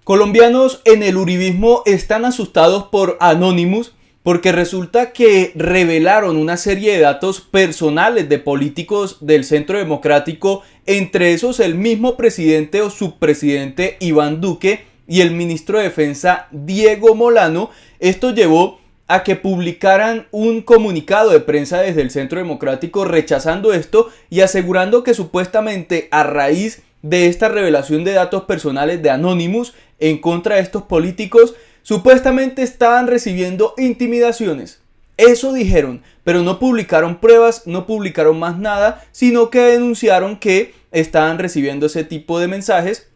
Colombianos en el uribismo están asustados por Anonymous porque resulta que revelaron una serie de datos personales de políticos del Centro Democrático, entre esos el mismo presidente o subpresidente Iván Duque y el ministro de Defensa Diego Molano. Esto llevó a que publicaran un comunicado de prensa desde el Centro Democrático rechazando esto y asegurando que supuestamente a raíz de esta revelación de datos personales de Anonymous en contra de estos políticos, supuestamente estaban recibiendo intimidaciones. Eso dijeron, pero no publicaron pruebas, no publicaron más nada, sino que denunciaron que estaban recibiendo ese tipo de mensajes.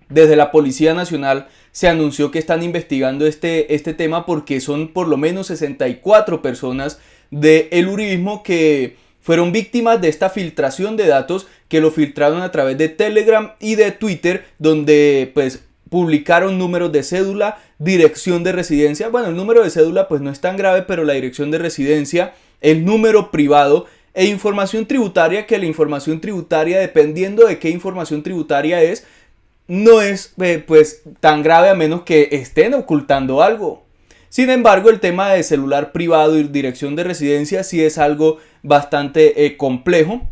Desde la Policía Nacional se anunció que están investigando este tema porque son por lo menos 64 personas del uribismo que fueron víctimas de esta filtración de datos, que lo filtraron a través de Telegram y de Twitter, donde pues publicaron números de cédula, dirección de residencia. Bueno, el número de cédula pues no es tan grave, pero la dirección de residencia, el número privado e información tributaria, que la información tributaria, dependiendo de qué información tributaria es, no es pues tan grave a menos que estén ocultando algo. Sin embargo, el tema de celular privado y dirección de residencia sí es algo bastante complejo.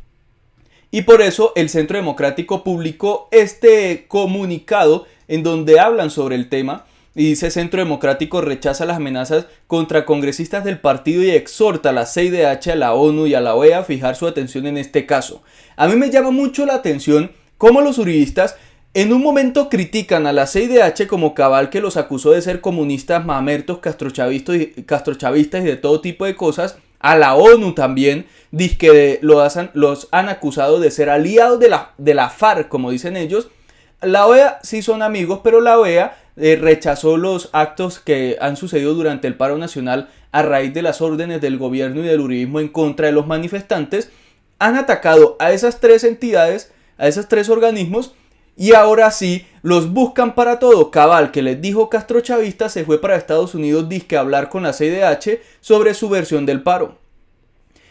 Y por eso el Centro Democrático publicó este comunicado en donde hablan sobre el tema. Y dice: Centro Democrático rechaza las amenazas contra congresistas del partido y exhorta a la CIDH, a la ONU y a la OEA a fijar su atención en este caso. A mí me llama mucho la atención cómo los uribistas en un momento critican a la CIDH como Cabal, que los acusó de ser comunistas, mamertos, castrochavistas y de todo tipo de cosas. A la ONU también, dizque los han acusado de ser aliados de la FARC, como dicen ellos. La OEA sí son amigos, pero la OEA rechazó los actos que han sucedido durante el paro nacional a raíz de las órdenes del gobierno y del uribismo en contra de los manifestantes. Han atacado a esas tres entidades, a esos tres organismos, y ahora sí los buscan para todo. Cabal, que les dijo castrochavista, se fue para Estados Unidos dizque a hablar con la CIDH sobre su versión del paro.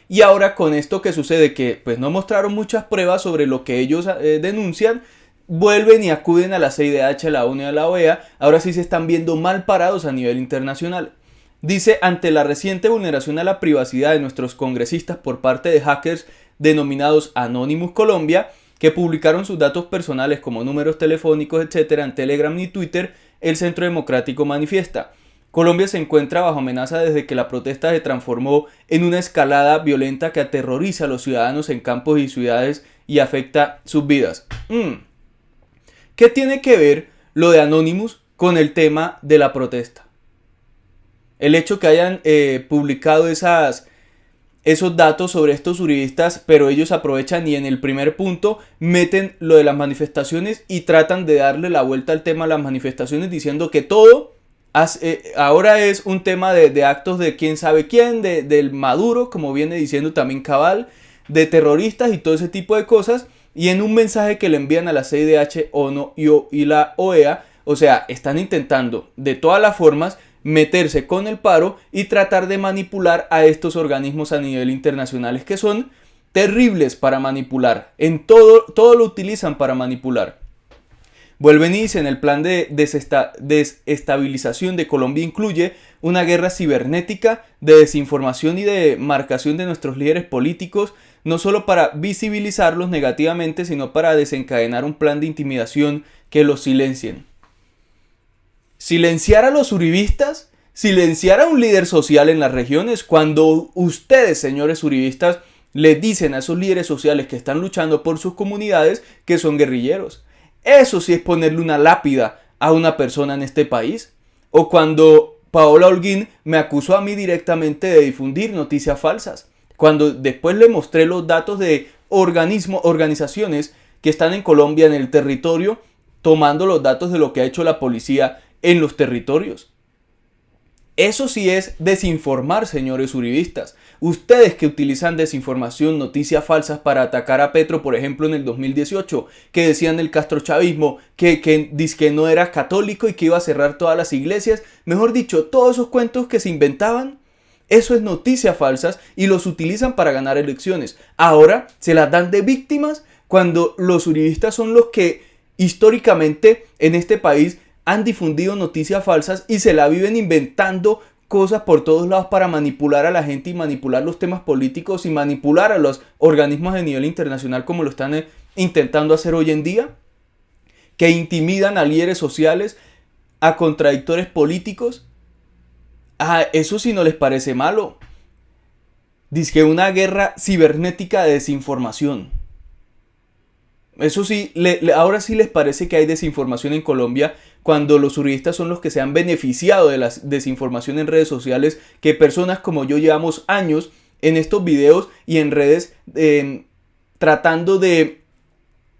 Y ahora con esto que sucede, que pues no mostraron muchas pruebas sobre lo que ellos denuncian, vuelven y acuden a la CIDH, a la ONU y a la OEA. Ahora sí se están viendo mal parados a nivel internacional. Dice: ante la reciente vulneración a la privacidad de nuestros congresistas por parte de hackers denominados Anonymous Colombia, que publicaron sus datos personales como números telefónicos, etcétera, en Telegram y Twitter, el Centro Democrático manifiesta: Colombia se encuentra bajo amenaza desde que la protesta se transformó en una escalada violenta que aterroriza a los ciudadanos en campos y ciudades y afecta sus vidas. ¿Qué tiene que ver lo de Anonymous con el tema de la protesta? El hecho que hayan publicado esos datos sobre estos uribistas, pero ellos aprovechan y en el primer punto meten lo de las manifestaciones y tratan de darle la vuelta al tema de las manifestaciones, diciendo que todo ahora es un tema de actos de quién sabe quién, del Maduro, como viene diciendo también Cabal, de terroristas y todo ese tipo de cosas. Y en un mensaje que le envían a la CIDH, ONU y la OEA, o sea, están intentando de todas las formas meterse con el paro y tratar de manipular a estos organismos a nivel internacional, que son terribles para manipular. En todo lo utilizan para manipular. Vuelven y dicen: el plan de desestabilización de Colombia incluye una guerra cibernética de desinformación y de marcación de nuestros líderes políticos, no solo para visibilizarlos negativamente, sino para desencadenar un plan de intimidación que los silencien. Silenciar a los uribistas, silenciar a un líder social en las regiones, cuando ustedes, señores uribistas, les dicen a esos líderes sociales que están luchando por sus comunidades que son guerrilleros. Eso sí es ponerle una lápida a una persona en este país. O cuando Paola Holguín me acusó a mí directamente de difundir noticias falsas, cuando después le mostré los datos de organizaciones que están en Colombia, en el territorio, tomando los datos de lo que ha hecho la policía en los territorios. Eso sí es desinformar, señores uribistas. Ustedes que utilizan desinformación, noticias falsas para atacar a Petro, por ejemplo, en el 2018, que decían el castrochavismo, que no era católico y que iba a cerrar todas las iglesias. Mejor dicho, todos esos cuentos que se inventaban, eso es noticias falsas y los utilizan para ganar elecciones. Ahora se las dan de víctimas cuando los uribistas son los que históricamente en este país han difundido noticias falsas y se la viven inventando cosas por todos lados para manipular a la gente y manipular los temas políticos y manipular a los organismos de nivel internacional como lo están intentando hacer hoy en día, que intimidan a líderes sociales, a contradictores políticos. Eso sí no les parece malo. Dice que una guerra cibernética de desinformación. Eso sí, ahora sí les parece que hay desinformación en Colombia cuando los uribistas son los que se han beneficiado de la desinformación en redes sociales, que personas como yo llevamos años en estos videos y en redes tratando de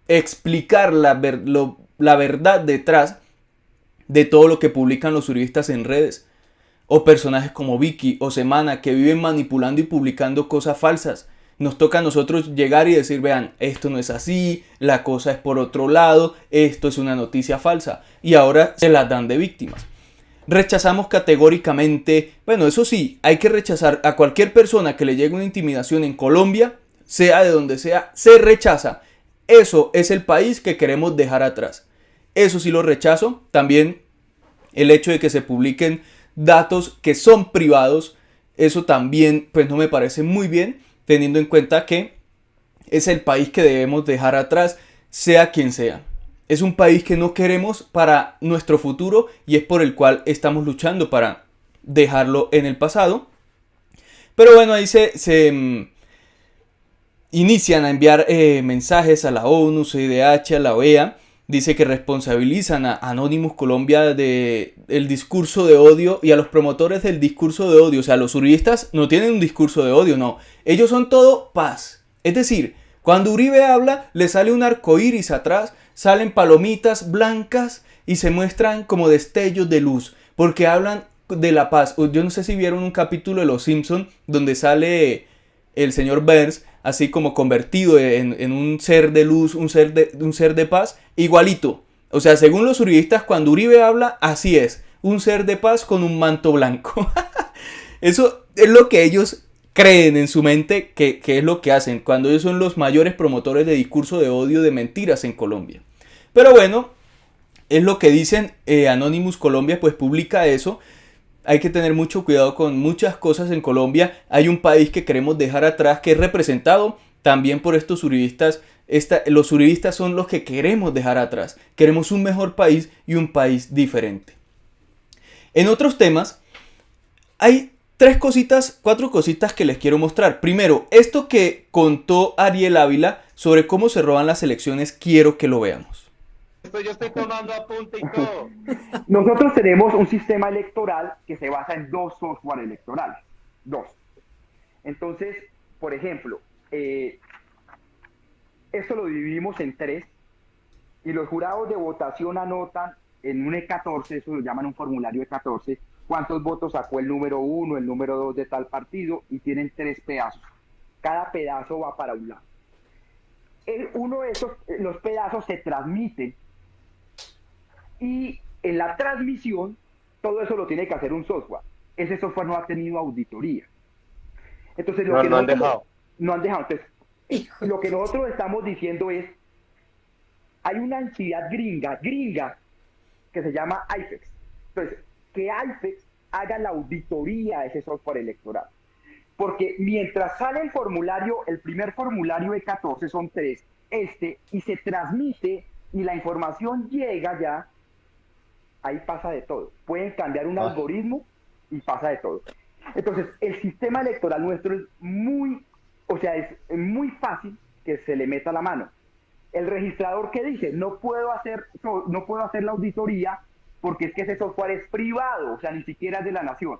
explicar la verdad detrás de todo lo que publican los uribistas en redes. O personajes como Vicky o Semana que viven manipulando y publicando cosas falsas. Nos toca a nosotros llegar y decir, vean, esto no es así, la cosa es por otro lado, esto es una noticia falsa. Y ahora se las dan de víctimas. Rechazamos categóricamente, bueno, eso sí, hay que rechazar a cualquier persona que le llegue una intimidación en Colombia, sea de donde sea, se rechaza. Eso es el país que queremos dejar atrás. Eso sí lo rechazo. También el hecho de que se publiquen datos que son privados, eso también pues no me parece muy bien, teniendo en cuenta que es el país que debemos dejar atrás, sea quien sea. Es un país que no queremos para nuestro futuro y es por el cual estamos luchando para dejarlo en el pasado. Pero bueno, ahí se inician a enviar mensajes a la ONU, CIDH, a la OEA. Dice que responsabilizan a Anonymous Colombia del discurso de odio y a los promotores del discurso de odio. O sea, los uribistas no tienen un discurso de odio, no. Ellos son todo paz. Es decir, cuando Uribe habla, le sale un arco iris atrás, salen palomitas blancas y se muestran como destellos de luz, porque hablan de la paz. Yo no sé si vieron un capítulo de Los Simpson donde sale el señor Burns así como convertido en un ser de luz, un ser de paz, igualito. O sea, según los uribistas, cuando Uribe habla, así es, un ser de paz con un manto blanco. Eso es lo que ellos creen en su mente que es lo que hacen, cuando ellos son los mayores promotores de discurso de odio, de mentiras en Colombia. Pero bueno, es lo que dicen. Anonymous Colombia pues publica eso. Hay que tener mucho cuidado con muchas cosas en Colombia. Hay un país que queremos dejar atrás, que es representado también por estos uribistas. Los uribistas son los que queremos dejar atrás. Queremos un mejor país y un país diferente. En otros temas, hay cuatro cositas que les quiero mostrar. Primero, esto que contó Ariel Ávila sobre cómo se roban las elecciones, quiero que lo veamos. Yo estoy tomando apunte y todo. Nosotros tenemos un sistema electoral que se basa en 2 software electorales. 2. Entonces, por ejemplo, esto lo dividimos en 3 y los jurados de votación anotan en un E14, eso lo llaman un formulario E14, cuántos votos sacó el número 1, el número 2 de tal partido, y tienen 3 pedazos. Cada pedazo va para un lado. Uno de esos, los pedazos se transmiten y en la transmisión todo eso lo tiene que hacer un software. Ese software no ha tenido auditoría. Entonces lo que no han dejado. No han dejado. Entonces, lo que nosotros estamos diciendo es, hay una entidad gringa que se llama IFEX. Entonces, que IFEX haga la auditoría de ese software electoral. Porque mientras sale el formulario, el primer formulario de 14 son 3, y se transmite y la información llega ya, ahí pasa de todo. Pueden cambiar un algoritmo y pasa de todo. Entonces, el sistema electoral nuestro es muy fácil que se le meta la mano. El registrador, ¿qué dice? No puedo hacer la auditoría porque es que ese software es privado, o sea, ni siquiera es de la nación.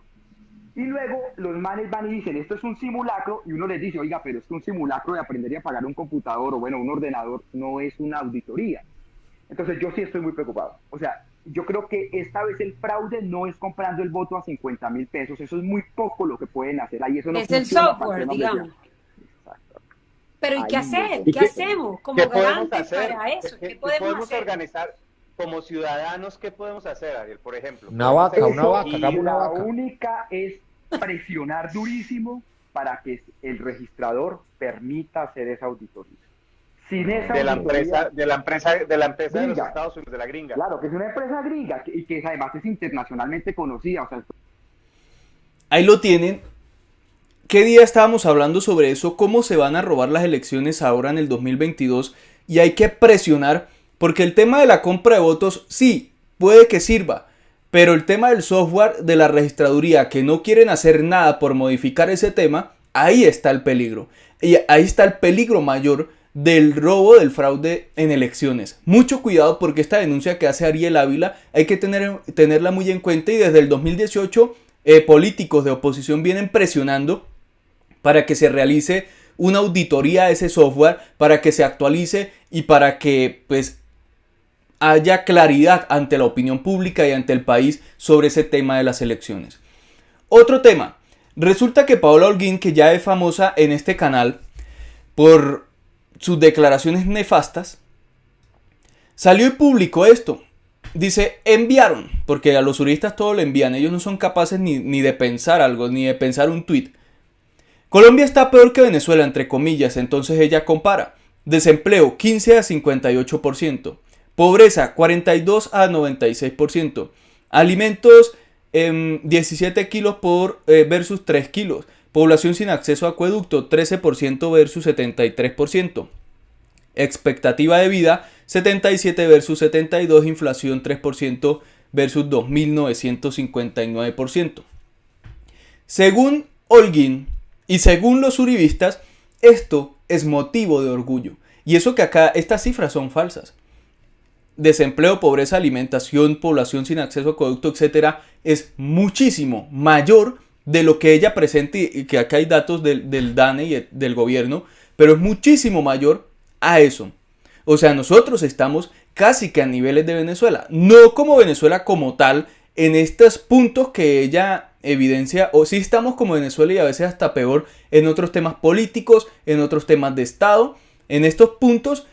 Y luego los manes van y dicen, esto es un simulacro, y uno les dice, oiga, pero es que un simulacro de aprender a pagar un computador o bueno, un ordenador no es una auditoría. Entonces yo sí estoy muy preocupado. O sea, yo creo que esta vez el fraude no es comprando el voto a 50.000 pesos, eso es muy poco lo que pueden hacer ahí. Eso no es el software, digamos. Exacto. Pero ¿y qué hacer? ¿Qué hacemos como garantes para eso? ¿Qué podemos hacer? Organizar como ciudadanos? ¿Qué podemos hacer, Ariel? Por ejemplo, una vaca, hagamos una vaca. La única es presionar durísimo para que el registrador permita hacer esa auditoría. sin esa de la auditoría empresa, de la empresa, de la empresa de los gringa. Estados Unidos, de la gringa. Claro, que es una empresa gringa y que además es internacionalmente conocida. O sea, Ahí lo tienen. ¿Qué día estábamos hablando sobre eso? ¿Cómo se van a robar las elecciones ahora en el 2022? Y hay que presionar, porque el tema de la compra de votos, sí, puede que sirva, pero el tema del software de la registraduría, que no quieren hacer nada por modificar ese tema, ahí está el peligro. Y ahí está el peligro mayor del robo, del fraude en elecciones. Mucho cuidado, porque esta denuncia que hace Ariel Ávila hay que tenerla muy en cuenta, y desde el 2018 políticos de oposición vienen presionando para que se realice una auditoría a ese software, para que se actualice y para que pues haya claridad ante la opinión pública y ante el país sobre ese tema de las elecciones. Otro tema. Resulta que Paola Holguín, que ya es famosa en este canal por sus declaraciones nefastas, salió y publicó esto. Dice, enviaron, porque a los juristas todo lo envían, ellos no son capaces ni de pensar algo, ni de pensar un tweet. Colombia está peor que Venezuela, entre comillas, entonces ella compara. Desempleo 15 a 58%, pobreza 42 a 96%, alimentos 17 kilos versus 3 kilos, población sin acceso a acueducto 13% versus 73%, expectativa de vida 77 versus 72, inflación 3% versus 2.959%. Según Holguín y según los uribistas, esto es motivo de orgullo. Y eso que acá estas cifras son falsas. Desempleo, pobreza, alimentación, población sin acceso a acueducto, etcétera, es muchísimo mayor de lo que ella presenta, y que acá hay datos del DANE y del gobierno, pero es muchísimo mayor a eso. O sea, nosotros estamos casi que a niveles de Venezuela, no como Venezuela como tal, en estos puntos que ella evidencia, o sí estamos como Venezuela y a veces hasta peor en otros temas políticos, en otros temas de Estado. En estos puntos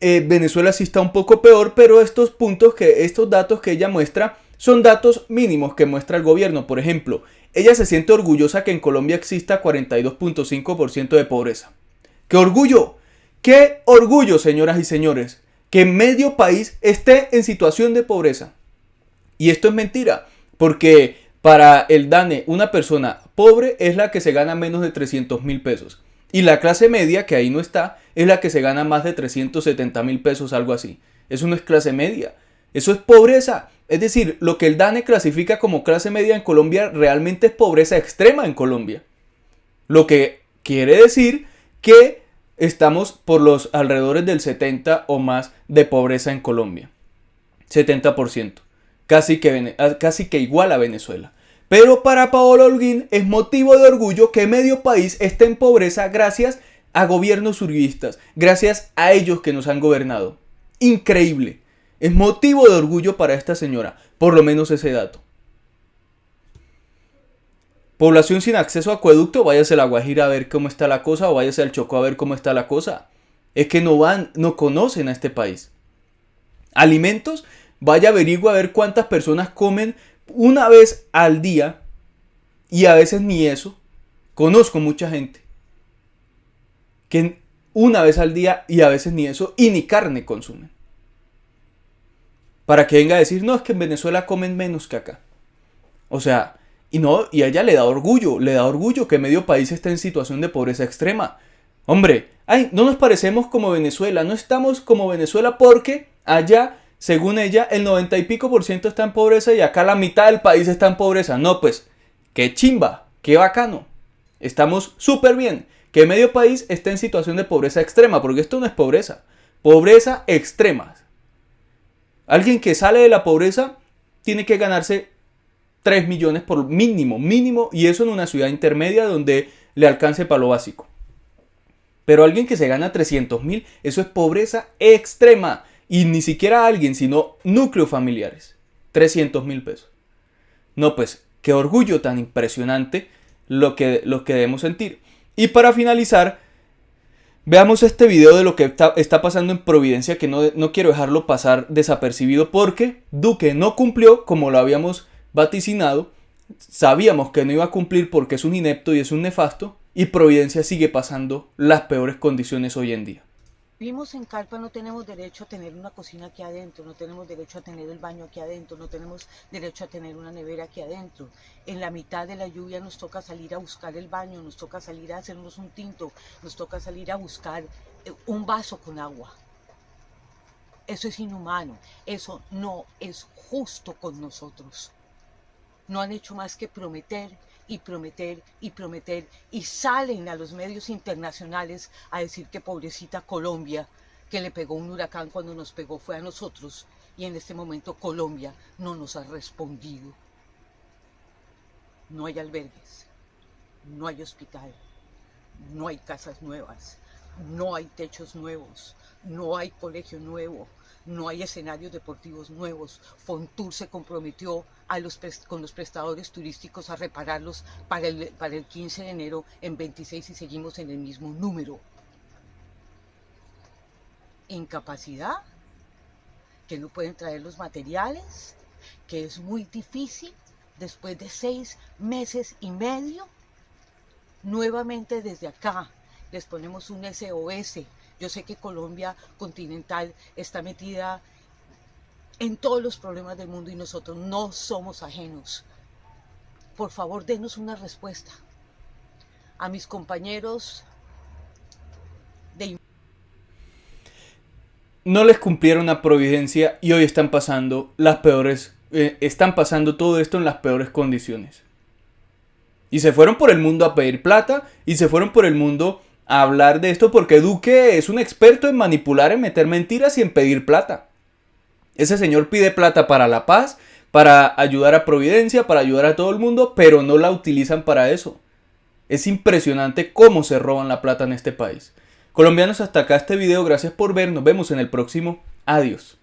Venezuela sí está un poco peor, pero estos datos que ella muestra son datos mínimos que muestra el gobierno. Por ejemplo, ella se siente orgullosa que en Colombia exista 42.5% de pobreza. ¡Qué orgullo! ¡Qué orgullo, señoras y señores! Que medio país esté en situación de pobreza. Y esto es mentira, porque para el DANE una persona pobre es la que se gana menos de 300.000 pesos. Y la clase media, que ahí no está, es la que se gana más de 370.000 pesos, algo así. Eso no es clase media, eso es pobreza. Es decir, lo que el DANE clasifica como clase media en Colombia realmente es pobreza extrema en Colombia. Lo que quiere decir que estamos por los alrededores del 70 o más de pobreza en Colombia. 70%. Casi que igual a Venezuela. Pero para Paola Holguín es motivo de orgullo que medio país esté en pobreza gracias a gobiernos uribistas, gracias a ellos que nos han gobernado. Increíble. Es motivo de orgullo para esta señora, por lo menos ese dato. Población sin acceso a acueducto, váyase a La Guajira a ver cómo está la cosa, o váyase al Chocó a ver cómo está la cosa. Es que no conocen a este país. Alimentos, vaya averigua a ver cuántas personas comen una vez al día, y a veces ni eso. Conozco mucha gente que una vez al día y a veces ni eso, y ni carne consumen. Para que venga a decir, no, es que en Venezuela comen menos que acá. O sea, y a ella le da orgullo que medio país esté en situación de pobreza extrema. Hombre, no nos parecemos como Venezuela, no estamos como Venezuela porque allá, según ella, el 90 y pico % está en pobreza y acá la mitad del país está en pobreza. No, pues, qué chimba, qué bacano. Estamos súper bien. Que medio país esté en situación de pobreza extrema, porque esto no es pobreza. Pobreza extrema. Alguien que sale de la pobreza tiene que ganarse 3 millones por mínimo, y eso en una ciudad intermedia donde le alcance para lo básico. Pero alguien que se gana 300.000, eso es pobreza extrema. Y ni siquiera alguien, sino núcleos familiares. 300.000 pesos. No, pues, qué orgullo tan impresionante lo que debemos sentir. Y para finalizar, veamos este video de lo que está pasando en Providencia, que no quiero dejarlo pasar desapercibido, porque Duque no cumplió como lo habíamos vaticinado. Sabíamos que no iba a cumplir porque es un inepto y es un nefasto, y Providencia sigue pasando las peores condiciones hoy en día. vivimos en carpa, no tenemos derecho a tener una cocina aquí adentro, no tenemos derecho a tener el baño aquí adentro, no tenemos derecho a tener una nevera aquí adentro. En la mitad de la lluvia nos toca salir a buscar el baño, nos toca salir a hacernos un tinto, nos toca salir a buscar un vaso con agua. Eso es inhumano, eso no es justo con nosotros. No han hecho más que prometer y prometer y prometer, y salen a los medios internacionales a decir que pobrecita Colombia, que le pegó un huracán, cuando nos pegó fue a nosotros, y en este momento Colombia no nos ha respondido. No hay albergues, no hay hospital, no hay casas nuevas, no hay techos nuevos, no hay colegio nuevo, no hay escenarios deportivos nuevos. Fontur se comprometió con los prestadores turísticos a repararlos para el 15 de enero en 26 y seguimos en el mismo número. Incapacidad, que no pueden traer los materiales, que es muy difícil después de 6 meses y medio. Nuevamente desde acá les ponemos un SOS. Yo sé que Colombia continental está metida en todos los problemas del mundo y nosotros no somos ajenos. Por favor, denos una respuesta. A mis compañeros de... No les cumplieron la providencia y hoy están pasando están pasando todo esto en las peores condiciones. Y se fueron por el mundo a pedir plata y se fueron por el mundo a hablar de esto porque Duque es un experto en manipular, en meter mentiras y en pedir plata. Ese señor pide plata para la paz, para ayudar a Providencia, para ayudar a todo el mundo, pero no la utilizan para eso. Es impresionante cómo se roban la plata en este país. Colombianos, hasta acá este video. Gracias por ver. Nos vemos en el próximo. Adiós.